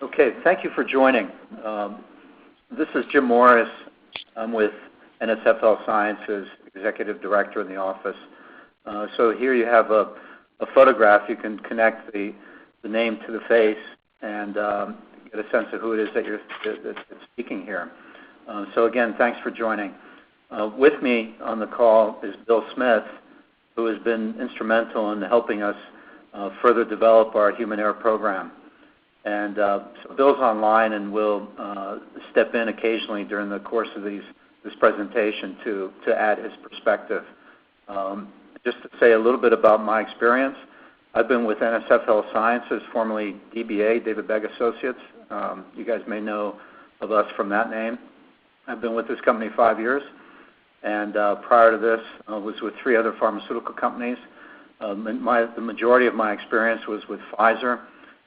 Okay, thank you for joining. This is Jim Morris. I'm with NSF Health Sciences, Executive Director in the office. So here you have a photograph. You can connect the name to the face and get a sense of who it is that's speaking here. So again, thanks for joining. With me on the call is Bill Smith, who has been instrumental in helping us further develop our human error program. And so Bill's online and will step in occasionally during the course of this presentation to add his perspective. Just to say a little bit about my experience, I've been with NSF Health Sciences, formerly DBA, David Begg Associates. You guys may know of us from that name. I've been with this company 5 years, and prior to this, I was with 3 other pharmaceutical companies. The majority of my experience was with Pfizer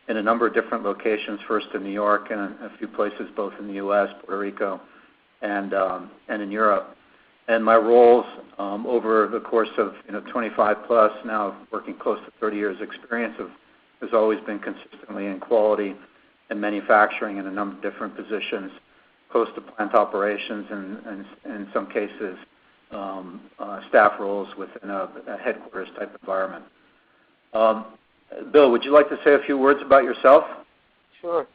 in a number of different locations, first in New York and a few places both in the U.S., Puerto Rico, and in Europe. And my roles over the course of 25 plus, now working close to 30 years experience, has always been consistently in quality and manufacturing in a number of different positions, close to plant operations and in some cases staff roles within a headquarters type environment. Bill, would you like to say a few words about yourself? Sure.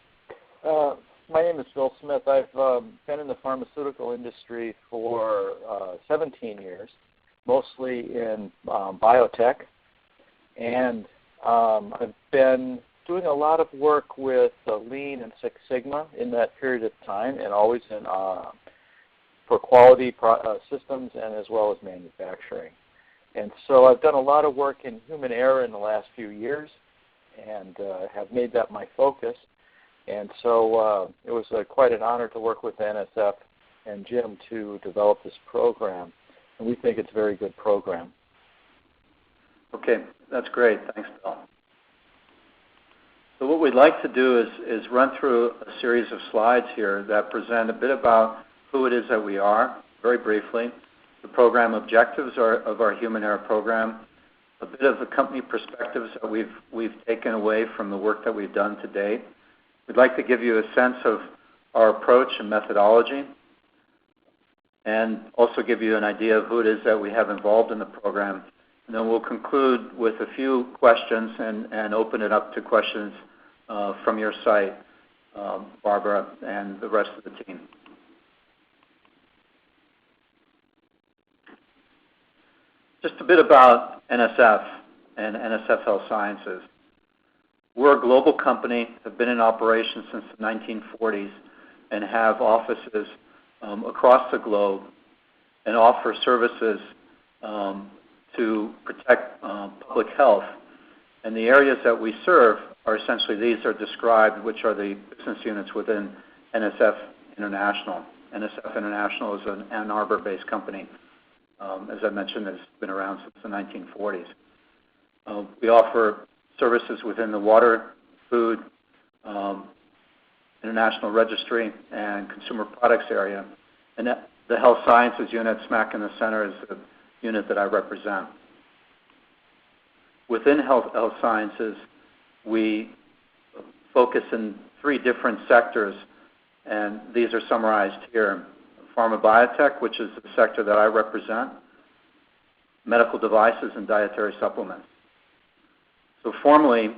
My name is Bill Smith. I've been in the pharmaceutical industry for 17 years, mostly in biotech, and I've been doing a lot of work with Lean and Six Sigma in that period of time, and always in for quality systems and as well as manufacturing. And so I've done a lot of work in human error in the last few years and have made that my focus. And so it was quite an honor to work with NSF and Jim to develop this program. And we think it's a very good program. Okay, that's great. Thanks, Bill. So what we'd like to do is run through a series of slides here that present a bit about who it is that we are, very briefly, the program objectives of our human error program, a bit of the company perspectives that we've taken away from the work that we've done to date. We'd like to give you a sense of our approach and methodology, and also give you an idea of who it is that we have involved in the program. And then we'll conclude with a few questions and open it up to questions from your site, Barbara, and the rest of the team. Just a bit about NSF and NSF Health Sciences. We're a global company, have been in operation since the 1940s, and have offices across the globe and offer services to protect public health. And the areas that we serve are essentially, these are described, which are the business units within NSF International. NSF International is an Ann Arbor-based company. As I mentioned, has been around since the 1940s. We offer services within the water, food, international registry, and consumer products area. And the health sciences unit, smack in the center, is the unit that I represent. Within health sciences, we focus in 3 different sectors, and these are summarized here. Pharma biotech, which is the sector that I represent, medical devices, and dietary supplements. So formerly,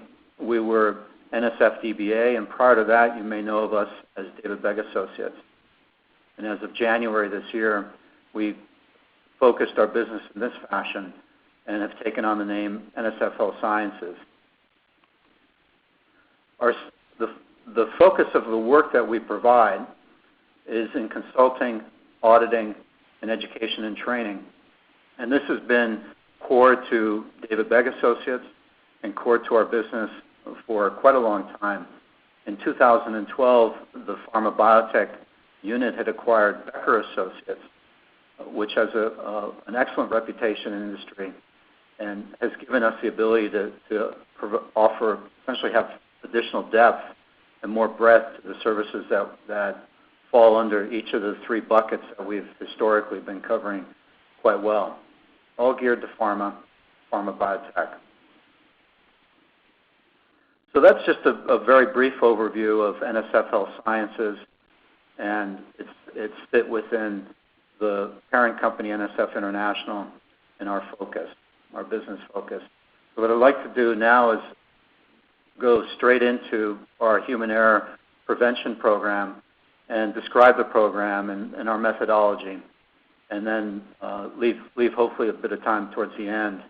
we were NSF DBA, and prior to that, you may know of us as David Begg Associates. And as of January this year, we focused our business in this fashion and have taken on the name NSF Health Sciences. The focus of the work that we provide is in consulting, auditing, and education and training. And this has been core to David Begg Associates and core to our business for quite a long time. In 2012, the pharma biotech unit had acquired Becker Associates, which has an excellent reputation in the industry and has given us the ability to offer, essentially have additional depth and more breadth to the services that fall under each of the 3 buckets that we've historically been covering quite well, all geared to pharma biotech. So that's just a very brief overview of NSF Health Sciences, and it's fit within the parent company NSF International and our focus, our business focus. So what I'd like to do now is go straight into our human error prevention program and describe the program and our methodology, and then leave hopefully a bit of time towards the end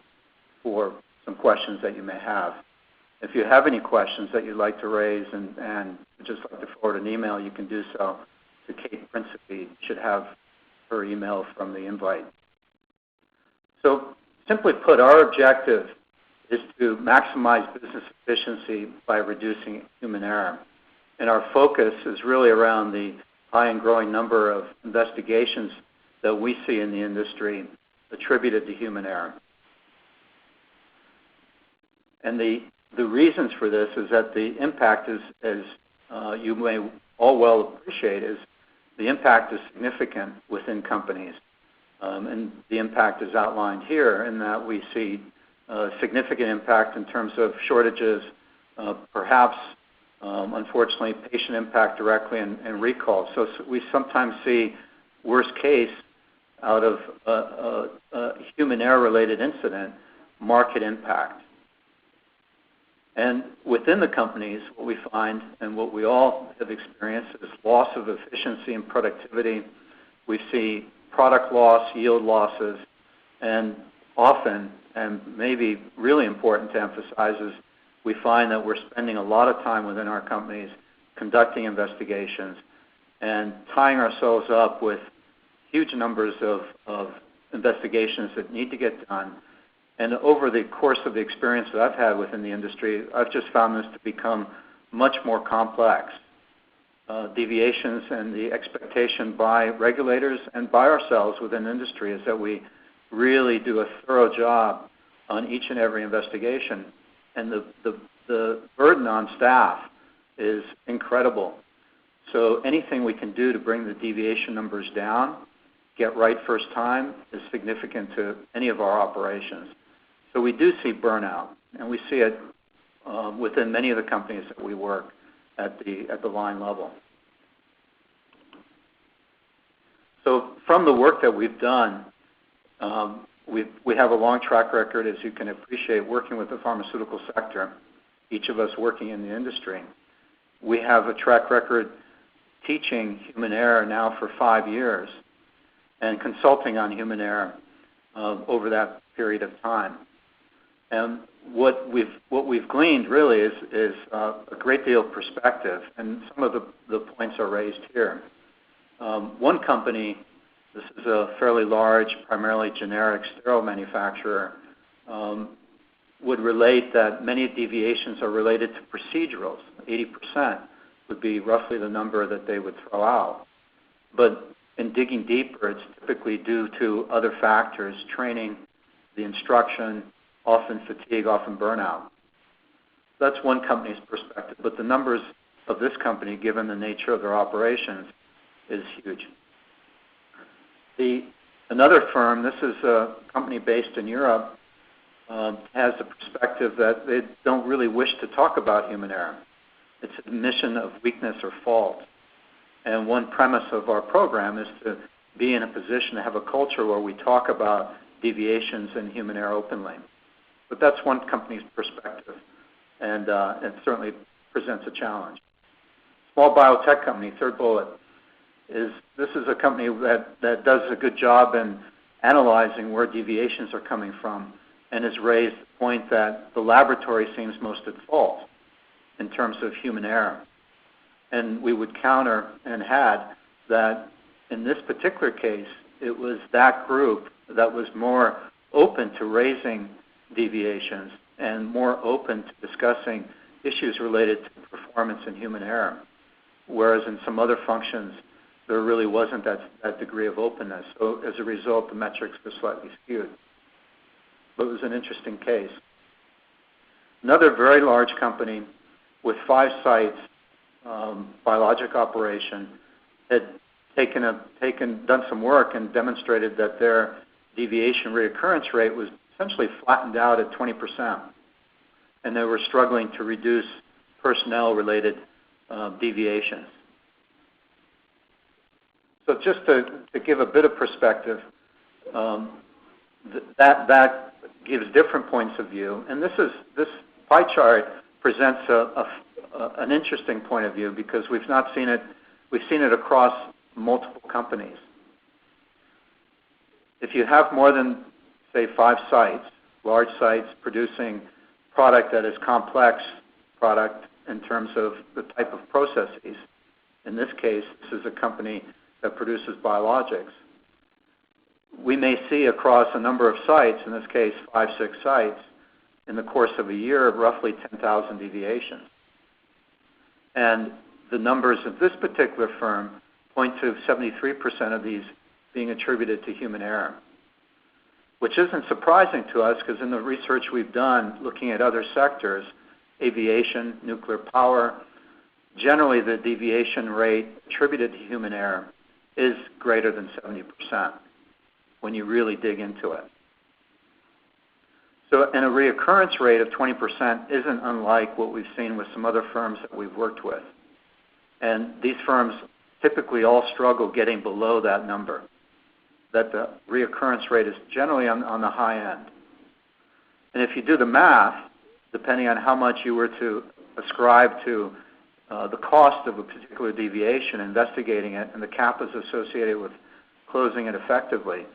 for some questions that you may have. If you have any questions that you'd like to raise and just like to forward an email, you can do so to Kate Principe. You should have her email from the invite. So simply put, our objective is to maximize business efficiency by reducing human error. And our focus is really around the high and growing number of investigations that we see in the industry attributed to human error. And the reasons for this is that the impact is, as you may all well appreciate, is the impact is significant within companies. And the impact is outlined here in that we see significant impact in terms of shortages, perhaps, unfortunately, patient impact directly and recall. So we sometimes see worst case out of a human error-related incident, market impact. And within the companies, what we find and what we all have experienced is loss of efficiency and productivity. We see product loss, yield losses, and often, and maybe really important to emphasize, is we find that we're spending a lot of time within our companies conducting investigations and tying ourselves up with huge numbers of investigations that need to get done. And over the course of the experience that I've had within the industry, I've just found this to become much more complex. Deviations and the expectation by regulators and by ourselves within the industry is that we really do a thorough job on each and every investigation. And the burden on staff is incredible. So anything we can do to bring the deviation numbers down, get right first time, is significant to any of our operations. So we do see burnout, and we see it within many of the companies that we work at the line level. So from the work that we've done, we have a long track record, as you can appreciate, working with the pharmaceutical sector, each of us working in the industry. We have a track record teaching human error now for 5 years and consulting on human error over that period of time. And what we've gleaned really is a great deal of perspective, and some of the points are raised here. One company, this is a fairly large, primarily generic sterile manufacturer, would relate that many deviations are related to procedurals. 80% would be roughly the number that they would throw out. But in digging deeper, it's typically due to other factors, training, the instruction, often fatigue, often burnout. That's one company's perspective, but the numbers of this company, given the nature of their operations, is huge. Another firm, this is a company based in Europe, has the perspective that they don't really wish to talk about human error. It's an admission of weakness or fault. And one premise of our program is to be in a position to have a culture where we talk about deviations and human error openly. But that's one company's perspective, and it certainly presents a challenge. Small biotech company, third bullet, this is a company that does a good job in analyzing where deviations are coming from, and has raised the point that the laboratory seems most at fault in terms of human error. And we would counter and had that in this particular case, it was that group that was more open to raising deviations and more open to discussing issues related to performance and human error, whereas in some other functions, there really wasn't that degree of openness. So as a result, the metrics were slightly skewed. But it was an interesting case. Another very large company with 5 sites, biologic operation, had done some work and demonstrated that their deviation reoccurrence rate was essentially flattened out at 20%. And they were struggling to reduce personnel-related deviations. So just to give a bit of perspective, that gives different points of view. And this pie chart presents an interesting point of view because we've seen it across multiple companies. If you have more than, say, 5 sites, large sites producing product that is complex product in terms of the type of processes, in this case, this is a company that produces biologics, we may see across a number of sites, in this case 5, 6 sites, in the course of a year, roughly 10,000 deviations. And the numbers of this particular firm point to 73% of these being attributed to human error, which isn't surprising to us because in the research we've done looking at other sectors, aviation, nuclear power, generally the deviation rate attributed to human error is greater than 70% when you really dig into it. So, and a reoccurrence rate of 20% isn't unlike what we've seen with some other firms that we've worked with. And these firms typically all struggle getting below that number, that the reoccurrence rate is generally on the high end. And if you do the math, depending on how much you were to ascribe to the cost of a particular deviation, investigating it, and the CAPAs associated with closing it effectively,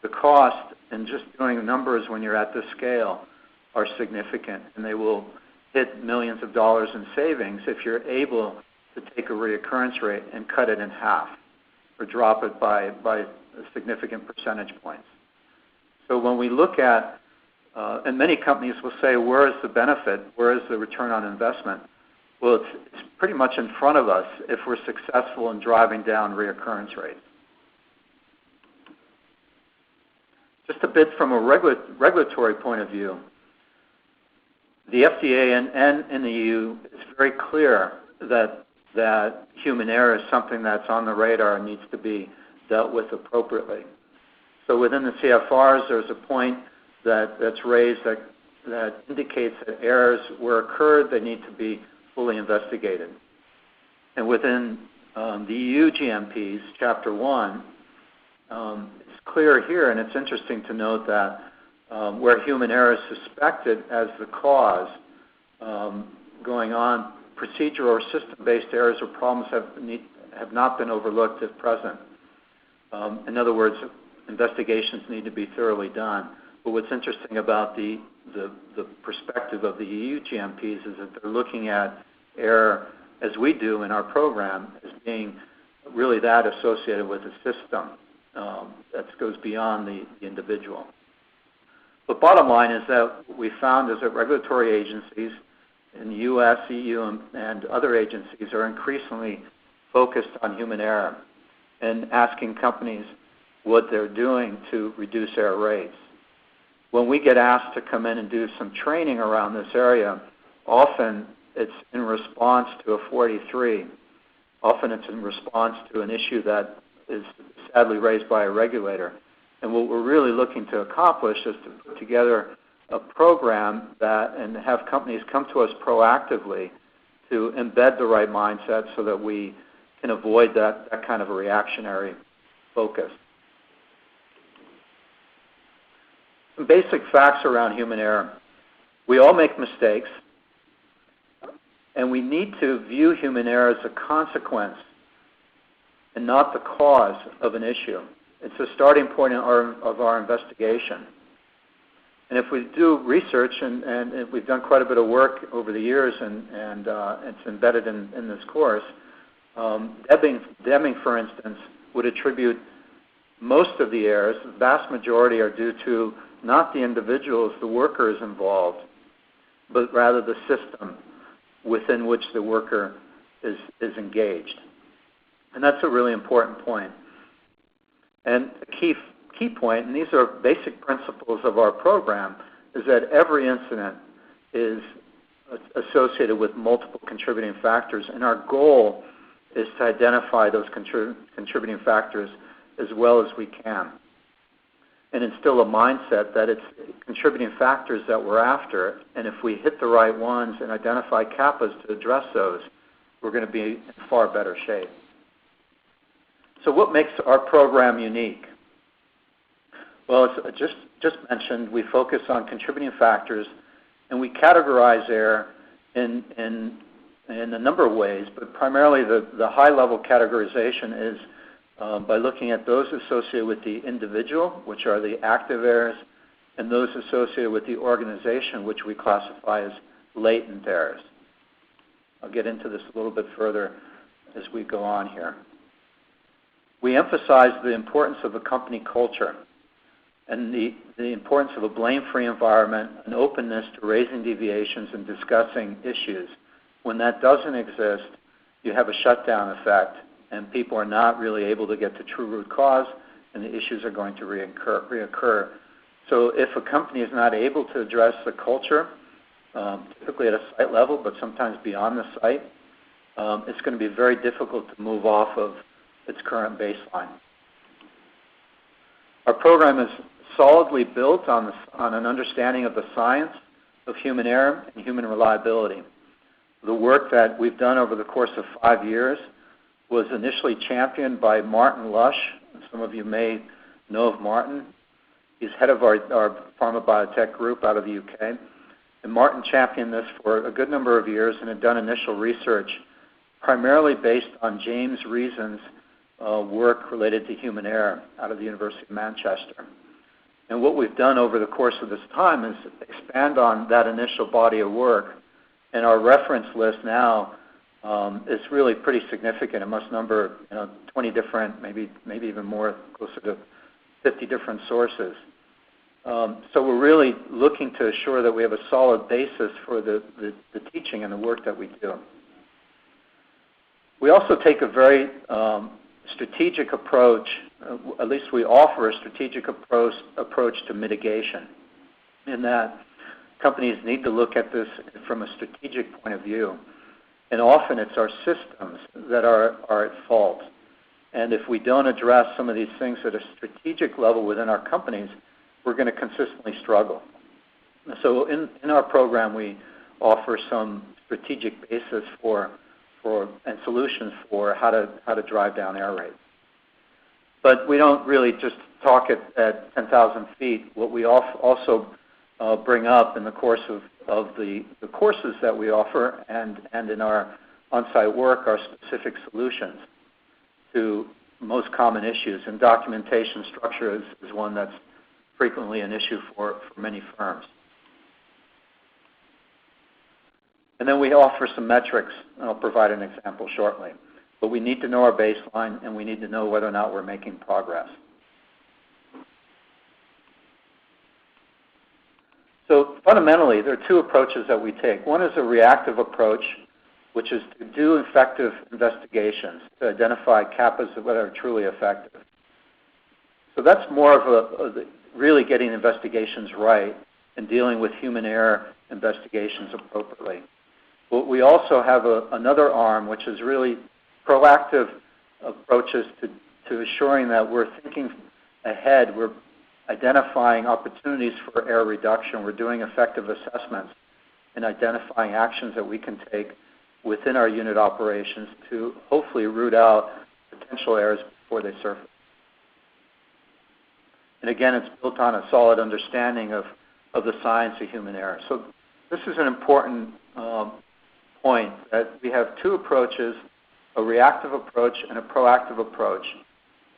the cost in just doing the numbers when you're at this scale are significant, and they will hit millions of dollars in savings if you're able to take a reoccurrence rate and cut it in half or drop it by significant percentage points. So when we look at, and many companies will say, where is the benefit? Where is the return on investment? Well, it's pretty much in front of us if we're successful in driving down reoccurrence rates. Just a bit from a regulatory point of view, the FDA and in the EU is very clear that human error is something that's on the radar and needs to be dealt with appropriately. So within the CFRs, there's a point that's raised that indicates that errors were occurred, they need to be fully investigated. And within the EU GMPs, Chapter 1, it's clear here, and it's interesting to note that where human error is suspected as the cause going on, procedural or system-based errors or problems have not been overlooked if present. In other words, investigations need to be thoroughly done. But what's interesting about the perspective of the EU GMPs is that they're looking at error, as we do in our program, as being really that associated with a system that goes beyond the individual. But bottom line is that what we found is that regulatory agencies in the U.S., EU, and other agencies are increasingly focused on human error and asking companies what they're doing to reduce error rates. When we get asked to come in and do some training around this area, often it's in response to a 483. Often it's in response to an issue that is sadly raised by a regulator. And what we're really looking to accomplish is to put together a program and have companies come to us proactively to embed the right mindset so that we can avoid that kind of a reactionary focus. Some basic facts around human error. We all make mistakes, and we need to view human error as a consequence and not the cause of an issue. It's a starting point of our investigation. And if we do research, and we've done quite a bit of work over the years, and it's embedded in this course, Deming, for instance, would attribute most of the errors, the vast majority are due to not the individuals, the workers involved, but rather the system within which the worker is engaged. And that's a really important point. And a key point, and these are basic principles of our program, is that every incident is associated with multiple contributing factors, and our goal is to identify those contributing factors as well as we can. and instill a mindset that it's contributing factors that we're after, and if we hit the right ones and identify kappas to address those, we're going to be in far better shape. So what makes our program unique? Well, as just mentioned, we focus on contributing factors, and we categorize error in a number of ways, but primarily the high-level categorization is by looking at those associated with the individual, which are the active errors, and those associated with the organization, which we classify as latent errors. I'll get into this a little bit further as we go on here. We emphasize the importance of a company culture and the importance of a blame-free environment, an openness to raising deviations and discussing issues. When that doesn't exist, you have a shutdown effect, and people are not really able to get to true root cause, and the issues are going to reoccur. So if a company is not able to address the culture, typically at a site level, but sometimes beyond the site, it's going to be very difficult to move off of its current baseline. Our program is solidly built on an understanding of the science of human error and human reliability. The work that we've done over the course of 5 years was initially championed by Martin Lush. Some of you may know of Martin. He's head of our pharma biotech group out of the UK. And Martin championed this for a good number of years and had done initial research primarily based on James Reason's work related to human error out of the University of Manchester. And what we've done over the course of this time is expand on that initial body of work, and our reference list now is really pretty significant. It must number 20 different, maybe even more, closer to 50 different sources. So we're really looking to assure that we have a solid basis for the teaching and the work that we do. We also take a very strategic approach, at least we offer a strategic approach to mitigation, in that companies need to look at this from a strategic point of view. And often it's our systems that are at fault. And if we don't address some of these things at a strategic level within our companies, we're going to consistently struggle. So in our program, we offer some strategic basis for and solutions for how to drive down error rates. But we don't really just talk at 10,000 feet. What we also bring up in the course of the courses that we offer and in our on-site work are specific solutions to most common issues. And documentation structure is one that's frequently an issue for many firms. And then we offer some metrics, and I'll provide an example shortly. But we need to know our baseline, and we need to know whether or not we're making progress. So fundamentally, there are two approaches that we take. One is a reactive approach, which is to do effective investigations, to identify kappas that are truly effective. So that's more of really getting investigations right and dealing with human error investigations appropriately. But we also have another arm, which is really proactive approaches to assuring that we're thinking ahead, we're identifying opportunities for error reduction, we're doing effective assessments and identifying actions that we can take within our unit operations to hopefully root out potential errors before they surface. And again, it's built on a solid understanding of the science of human error. So this is an important point, that we have two approaches, a reactive approach and a proactive approach.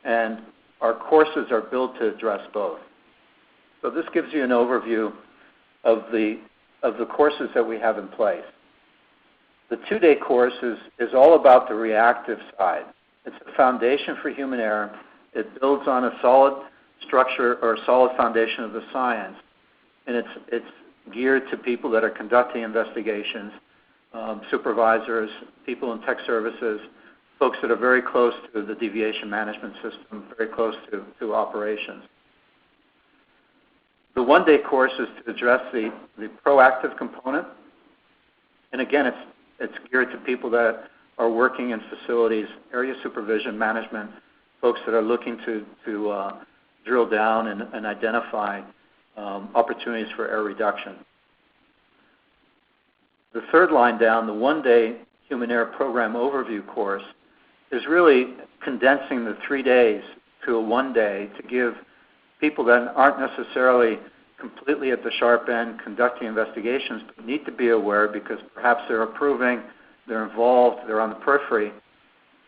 And our courses are built to address both. So this gives you an overview of the courses that we have in place. The 2-day course is all about the reactive side. It's a foundation for human error. It builds on a solid structure or a solid foundation of the science. And it's geared to people that are conducting investigations, supervisors, people in tech services, folks that are very close to the deviation management system, very close to operations. The 1-day course is to address the proactive component. And again, it's geared to people that are working in facilities, area supervision management, folks that are looking to drill down and identify opportunities for error reduction. The third line down, the one-day human error program overview course, is really condensing the 3 days to a 1 day to give people that aren't necessarily completely at the sharp end conducting investigations, but need to be aware because perhaps they're approving, they're involved, they're on the periphery.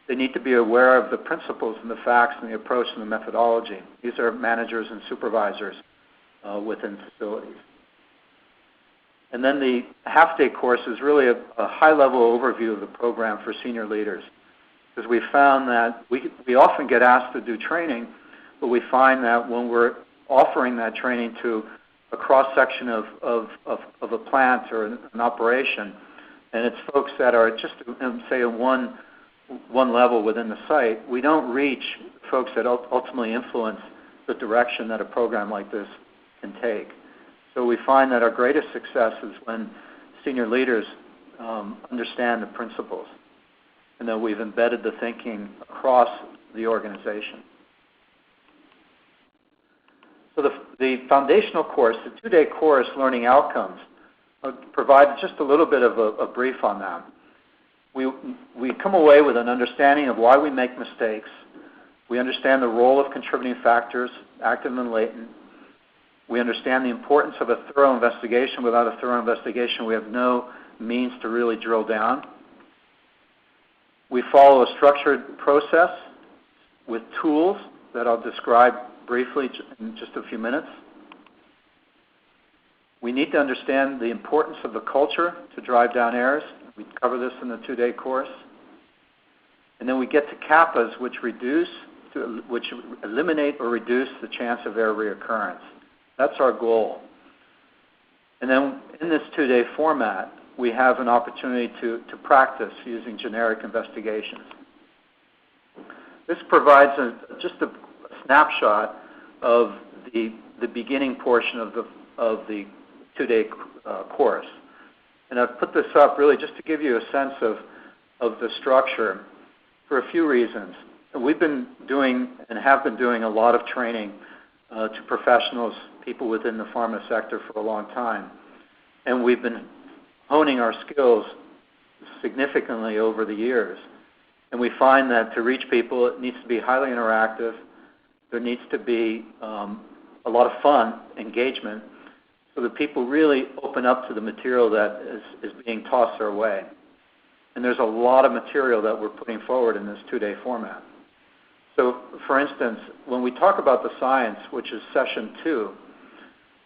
They need to be aware of the principles and the facts and the approach and the methodology. These are managers and supervisors within facilities. And then the half-day course is really a high-level overview of the program for senior leaders, because we found that we often get asked to do training, but we find that when we're offering that training to a cross-section of a plant or an operation, and it's folks that are just, say, at one level within the site, we don't reach folks that ultimately influence the direction that a program like this can take. So we find that our greatest success is when senior leaders understand the principles and that we've embedded the thinking across the organization. So the foundational course, the 2-day course, Learning Outcomes, I'll provide just a little bit of a brief on that. We come away with an understanding of why we make mistakes. We understand the role of contributing factors, active and latent. We understand the importance of a thorough investigation. Without a thorough investigation, we have no means to really drill down. We follow a structured process with tools that I'll describe briefly in just a few minutes. We need to understand the importance of the culture to drive down errors. We cover this in the 2-day course. And then we get to CAPAs, which eliminate or reduce the chance of error reoccurrence. That's our goal. And then in this 2-day format, we have an opportunity to practice using generic investigations. This provides just a snapshot of the beginning portion of the 2-day course. And I've put this up really just to give you a sense of the structure for a few reasons. We've been doing and have been doing a lot of training to professionals, people within the pharma sector for a long time. And we've been honing our skills significantly over the years. And we find that to reach people, it needs to be highly interactive. There needs to be a lot of fun, engagement, so that people really open up to the material that is being tossed their way. And there's a lot of material that we're putting forward in this 2-day format. So, for instance, when we talk about the science, which is session 2,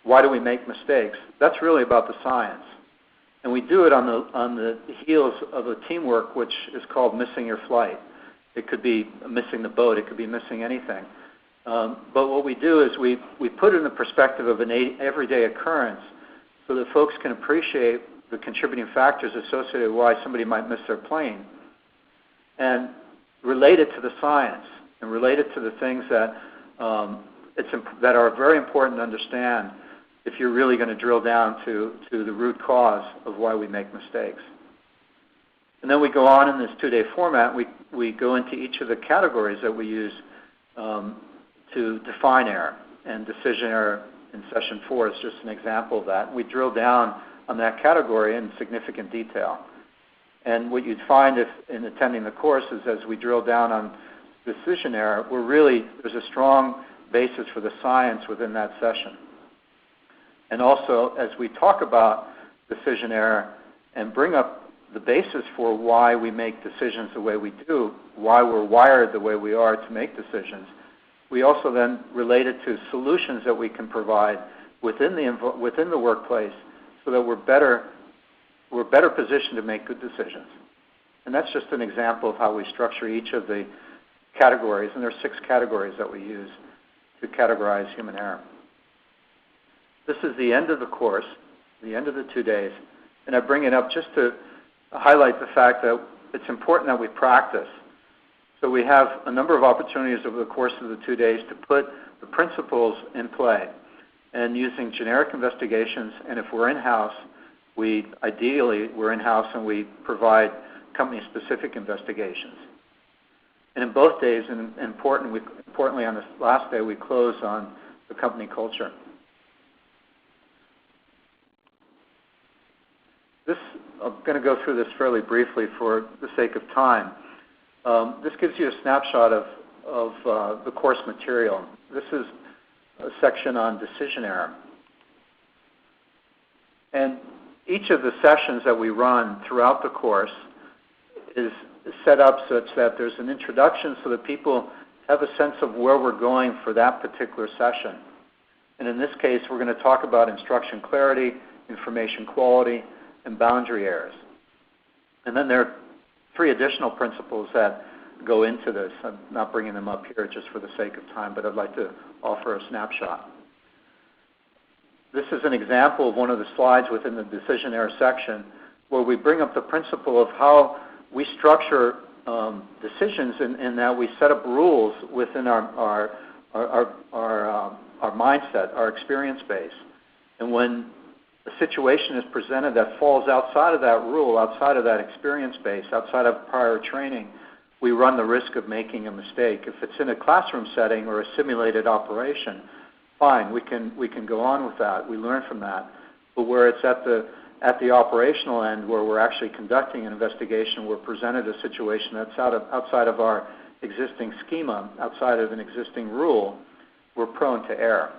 why do we make mistakes? That's really about the science. And we do it on the heels of a teamwork which is called missing your flight. It could be missing the boat. It could be missing anything. But what we do is we put it in the perspective of an everyday occurrence so that folks can appreciate the contributing factors associated with why somebody might miss their plane and relate it to the science and relate it to the things that, that are very important to understand if you're really going to drill down to the root cause of why we make mistakes. And then we go on in this 2-day format. We go into each of the categories that we use to define error, and decision error in session 4 is just an example of that. We drill down on that category in significant detail. And what you'd find if in attending the course is as we drill down on decision error, there's a strong basis for the science within that session. And also, as we talk about decision error and bring up the basis for why we make decisions the way we do, why we're wired the way we are to make decisions, we also then relate it to solutions that we can provide within the workplace so that we're better positioned to make good decisions. And that's just an example of how we structure each of the categories, and there are 6 categories that we use to categorize human error. This is the end of the course, the end of the 2 days, and I bring it up just to highlight the fact that it's important that we practice. So we have a number of opportunities over the course of the 2 days to put the principles in play, and using generic investigations, and if we're in-house, ideally we're in-house and we provide company-specific investigations. And in both days, and importantly on this last day, we close on the company culture. I'm going to go through this fairly briefly for the sake of time. This gives you a snapshot of the course material. This is a section on decision error. And each of the sessions that we run throughout the course is set up such that there's an introduction so that people have a sense of where we're going for that particular session. And in this case, we're going to talk about instruction clarity, information quality, and boundary errors. And then there are 3 additional principles that go into this. I'm not bringing them up here just for the sake of time, but I'd like to offer a snapshot. This is an example of one of the slides within the decision error section where we bring up the principle of how we structure decisions in that we set up rules within our mindset, our experience base. And when a situation is presented that falls outside of that rule, outside of that experience base, outside of prior training, we run the risk of making a mistake. If it's in a classroom setting or a simulated operation, fine, we can go on with that. We learn from that. But where it's at the operational end, where we're actually conducting an investigation, we're presented a situation that's outside of our existing schema, outside of an existing rule, we're prone to error.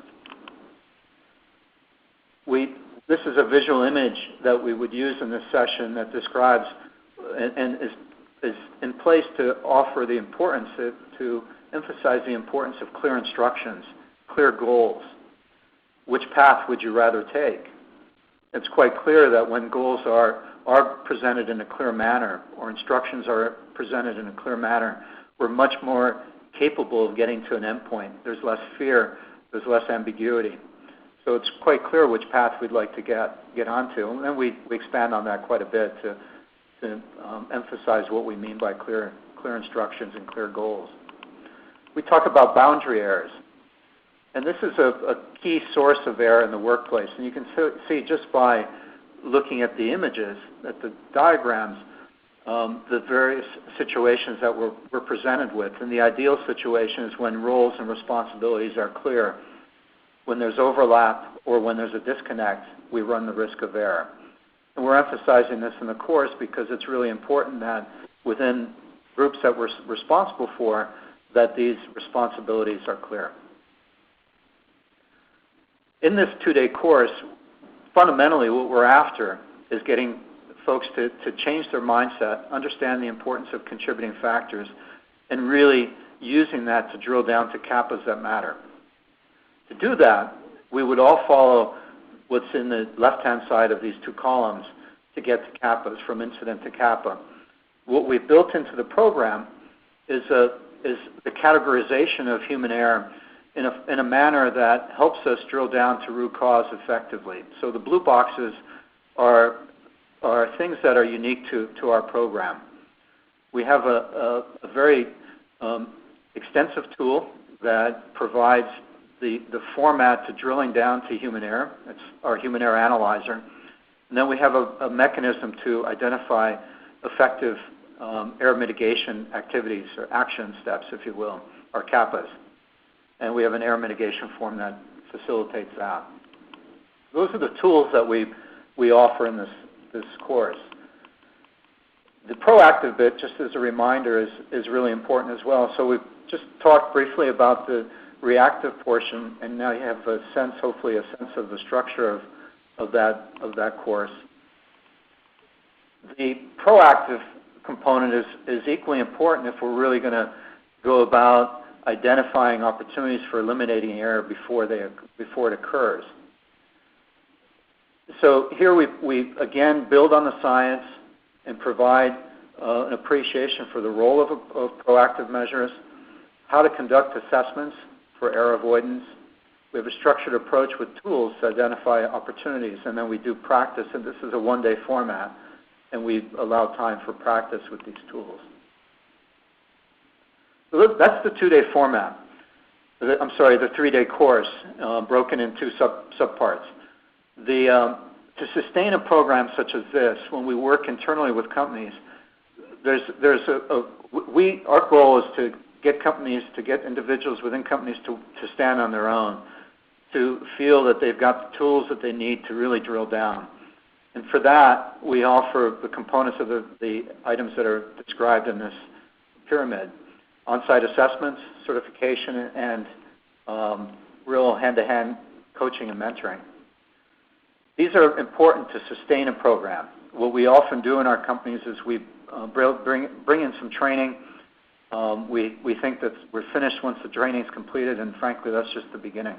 This is a visual image that we would use in this session that describes and is in place to offer the importance, to emphasize the importance of clear instructions, clear goals. Which path would you rather take? It's quite clear that when goals are presented in a clear manner or instructions are presented in a clear manner, we're much more capable of getting to an endpoint. There's less fear, there's less ambiguity. So it's quite clear which path we'd like to get onto. And then we expand on that quite a bit to emphasize what we mean by clear instructions and clear goals. We talk about boundary errors. And this is a key source of error in the workplace. And you can see just by looking at the images, at the diagrams, the various situations that we're presented with. And the ideal situation is when roles and responsibilities are clear. When there's overlap or when there's a disconnect, we run the risk of error. And we're emphasizing this in the course because it's really important that within groups that we're responsible for, that these responsibilities are clear. In this 2-day course, fundamentally what we're after is getting folks to change their mindset, understand the importance of contributing factors, and really using that to drill down to kappas that matter. To do that, we would all follow what's in the left-hand side of these 2 columns to get to kappas, from incident to kappa. What we've built into the program is the categorization of human error in a manner that helps us drill down to root cause effectively. So the blue boxes are things that are unique to our program. We have a very extensive tool that provides the format to drilling down to human error. It's our human error analyzer. And then we have a mechanism to identify effective error mitigation activities or action steps, if you will, or kappas. And we have an error mitigation form that facilitates that. Those are the tools that we offer in this course. The proactive bit, just as a reminder, is really important as well. So we've just talked briefly about the reactive portion, and now you have a sense, hopefully a sense of the structure of that course. The proactive component is equally important if we're really going to go about identifying opportunities for eliminating error before it occurs. So here we again build on the science and provide an appreciation for the role of proactive measures, how to conduct assessments for error avoidance. We have a structured approach with tools to identify opportunities, and then we do practice, and this is a 1-day format, and we allow time for practice with these tools. So that's the 2-day format. The 3-day course, broken into subparts. To sustain a program such as this, when we work internally with companies, our goal is to get companies, to get individuals within companies to stand on their own, to feel that they've got the tools that they need to really drill down. And for that, we offer the components of the items that are described in this pyramid: on-site assessments, certification, and real hand-to-hand coaching and mentoring. These are important to sustain a program. What we often do in our companies is we bring in some training. We think that we're finished once the training is completed, and frankly, that's just the beginning.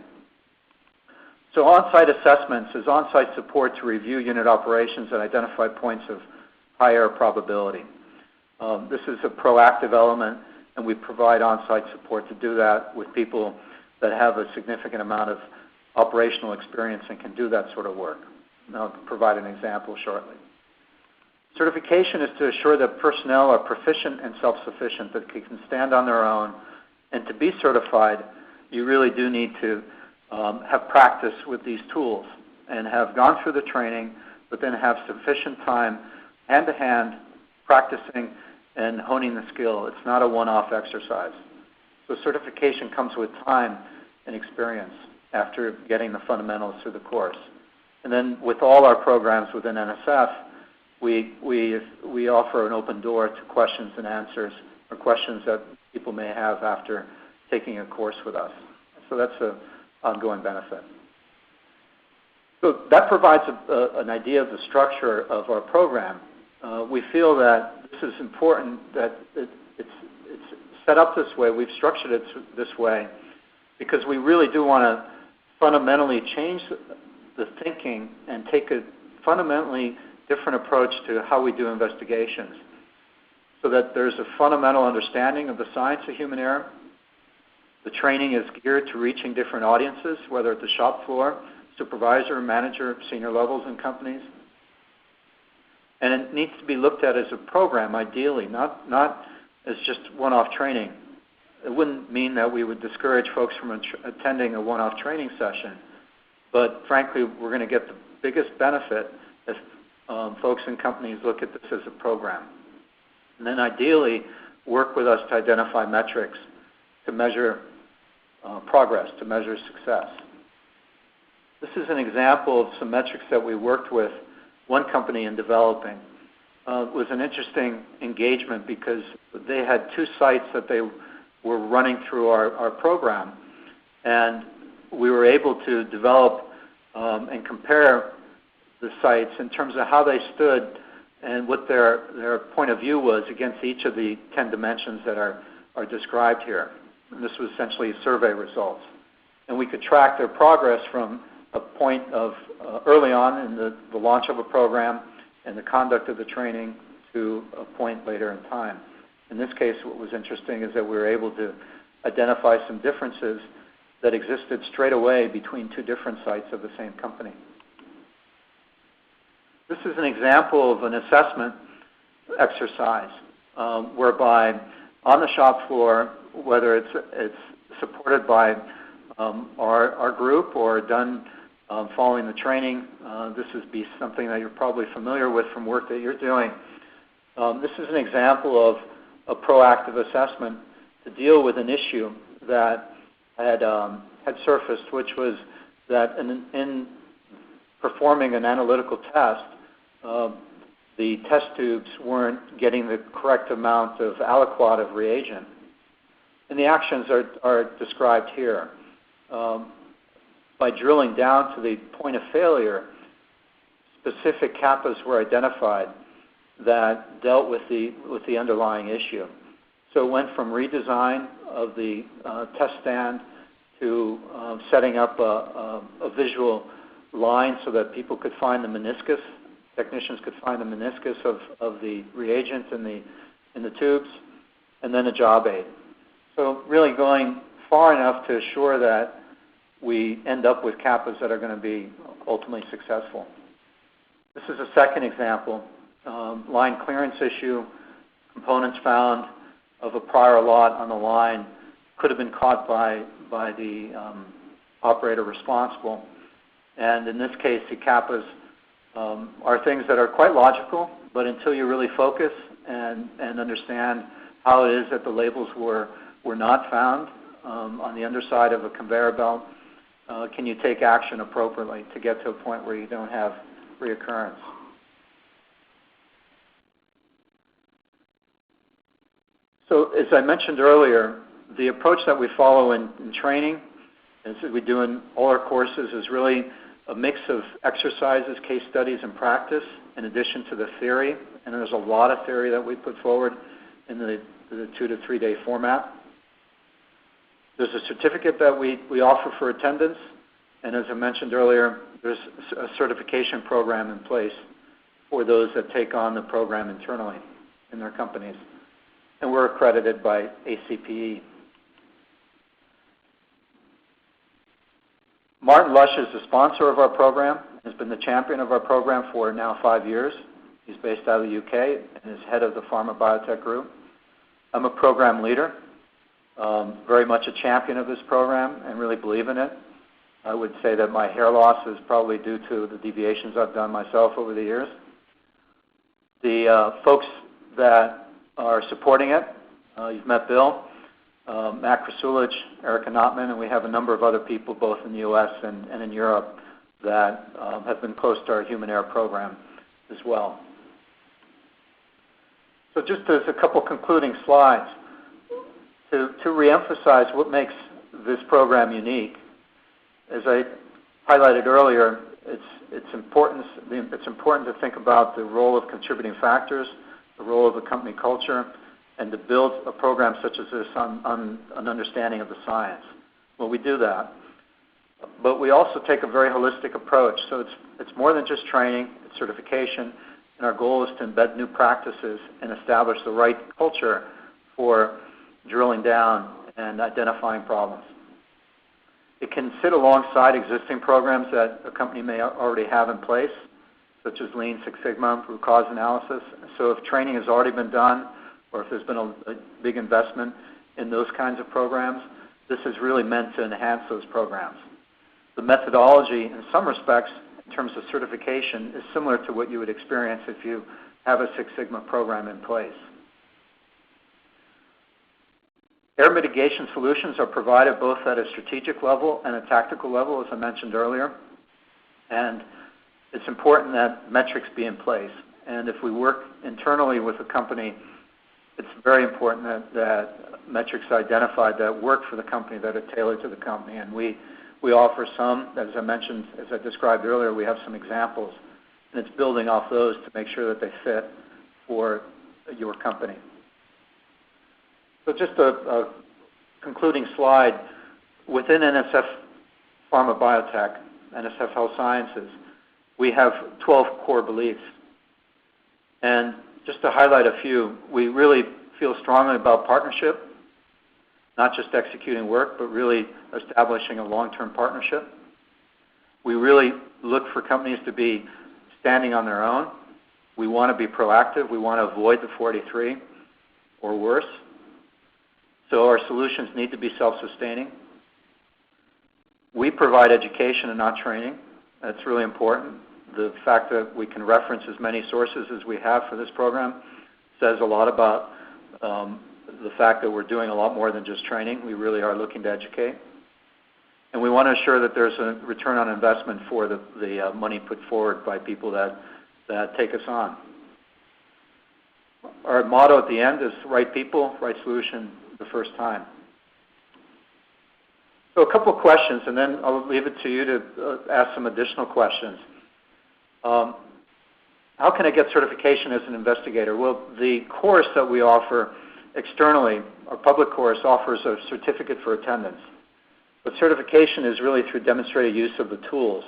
So on-site assessments is on-site support to review unit operations and identify points of higher probability. This is a proactive element, and we provide on-site support to do that with people that have a significant amount of operational experience and can do that sort of work. And I'll provide an example shortly. Certification is to assure that personnel are proficient and self-sufficient, that they can stand on their own. And to be certified, you really do need to have practice with these tools and have gone through the training, but then have sufficient time hand-to-hand practicing and honing the skill. It's not a one-off exercise. So certification comes with time and experience after getting the fundamentals through the course. And then with all our programs within NSF, we offer an open door to questions and answers, or questions that people may have after taking a course with us. So that's an ongoing benefit. So that provides an idea of the structure of our program. We feel that this is important, that it's set up this way. We've structured it this way because we really do want to fundamentally change the thinking and take a fundamentally different approach to how we do investigations, so that there's a fundamental understanding of the science of human error. The training is geared to reaching different audiences, whether at the shop floor, supervisor, manager, senior levels in companies. And it needs to be looked at as a program, ideally, not as just one-off training. It wouldn't mean that we would discourage folks from attending a one-off training session, but frankly, we're going to get the biggest benefit if folks in companies look at this as a program. And then ideally, work with us to identify metrics to measure progress, to measure success. This is an example of some metrics that we worked with one company in developing. It was an interesting engagement because they had two sites that they were running through our program, and we were able to develop and compare the sites in terms of how they stood and what their point of view was against each of the 10 dimensions that are described here. And this was essentially survey results. And we could track their progress from a point of early on in the launch of a program and the conduct of the training to a point later in time. In this case, what was interesting is that we were able to identify some differences that existed straight away between two different sites of the same company. This is an example of an assessment exercise whereby on the shop floor, whether it's supported by our group or done following the training, this would be something that you're probably familiar with from work that you're doing. This is an example of a proactive assessment to deal with an issue that had surfaced, which was that in performing an analytical test, the test tubes weren't getting the correct amount of aliquot of reagent. And the actions are described here. By drilling down to the point of failure, specific kappas were identified that dealt with the underlying issue. So it went from redesign of the test stand to setting up a visual line so that people could find the meniscus, technicians could find the meniscus of the reagent in the tubes, and then a job aid. So really going far enough to assure that we end up with kappas that are going to be ultimately successful. This is a second example. Line clearance issue, components found of a prior lot on the line could have been caught by the operator responsible. And in this case, the kappas are things that are quite logical, but until you really focus and understand how it is that the labels were not found on the underside of a conveyor belt, can you take action appropriately to get to a point where you don't have reoccurrence? So as I mentioned earlier, the approach that we follow in training, as we do in all our courses, is really a mix of exercises, case studies, and practice in addition to the theory. And there's a lot of theory that we put forward in the 2 to 3 day format. There's a certificate that we offer for attendance. And as I mentioned earlier, there's a certification program in place for those that take on the program internally in their companies. And we're accredited by ACPE. Martin Lush is the sponsor of our program, has been the champion of our program for now 5 years. He's based out of the UK and is head of the Pharma Biotech Group. I'm a program leader, very much a champion of this program and really believe in it. I would say that my hair loss is probably due to the deviations I've done myself over the years. The folks that are supporting it, you've met Bill, Matt Krasulich, Erica Notman, and we have a number of other people both in the U.S. and in Europe that have been close to our Human Error program as well. So just as a couple concluding slides, to reemphasize what makes this program unique, as I highlighted earlier, it's important to think about the role of contributing factors, the role of the company culture, and to build a program such as this on an understanding of the science. Well, we do that. But we also take a very holistic approach. So it's more than just training, it's certification, and our goal is to embed new practices and establish the right culture for drilling down and identifying problems. It can sit alongside existing programs that a company may already have in place, such as Lean Six Sigma, root cause analysis. So if training has already been done, or if there's been a big investment in those kinds of programs, this is really meant to enhance those programs. The methodology, in some respects, in terms of certification, is similar to what you would experience if you have a Six Sigma program in place. Error mitigation solutions are provided both at a strategic level and a tactical level, as I mentioned earlier. And it's important that metrics be in place. And if we work internally with a company, it's very important that metrics are identified that work for the company, that are tailored to the company. And we offer some, as I mentioned, as I described earlier, we have some examples. And it's building off those to make sure that they fit for your company. So just a concluding slide. Within NSF Pharma Biotech, NSF Health Sciences, we have 12 core beliefs. And just to highlight a few, we really feel strongly about partnership, not just executing work, but really establishing a long-term partnership. We really look for companies to be standing on their own. We want to be proactive. We want to avoid the 43 or worse. So our solutions need to be self-sustaining. We provide education and not training. That's really important. The fact that we can reference as many sources as we have for this program says a lot about the fact that we're doing a lot more than just training. We really are looking to educate. And we want to ensure that there's a return on investment for the money put forward by people that take us on. Our motto at the end is right people, right solution, the first time. So a couple of questions, and then I'll leave it to you to ask some additional questions. How can I get certification as an investigator? Well, the course that we offer externally, our public course, offers a certificate for attendance. But certification is really through demonstrated use of the tools.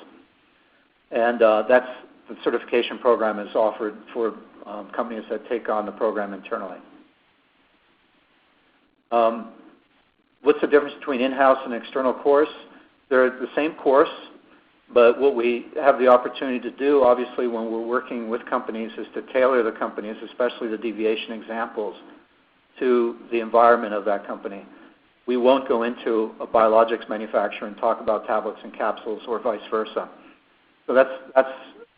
And that's the certification program is offered for companies that take on the program internally. What's the difference between in-house and external course? They're the same course, but what we have the opportunity to do, obviously, when we're working with companies is to tailor the companies, especially the deviation examples, to the environment of that company. We won't go into a biologics manufacturer and talk about tablets and capsules or vice versa. So that's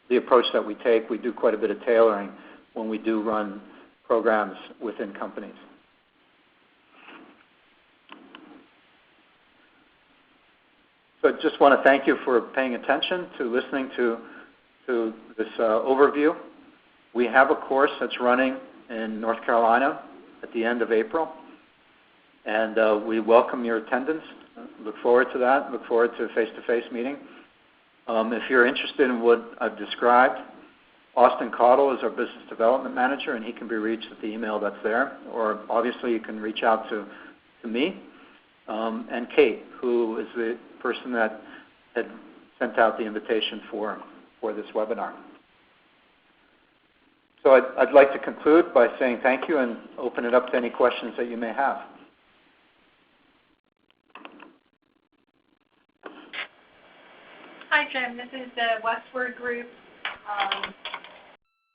the approach that we take. We do quite a bit of tailoring when we do run programs within companies. So I just want to thank you for paying attention to listening to this overview. We have a course that's running in North Carolina at the end of April, and we welcome your attendance. Look forward to that. Look forward to a face-to-face meeting. If you're interested in what I've described, Austin Caudle is our business development manager, and he can be reached at the email that's there. Or obviously you can reach out to me and Kate, who is the person that had sent out the invitation for this webinar. So I'd like to conclude by saying thank you and open it up to any questions that you may have. Hi, Jim. This is the Westward Group.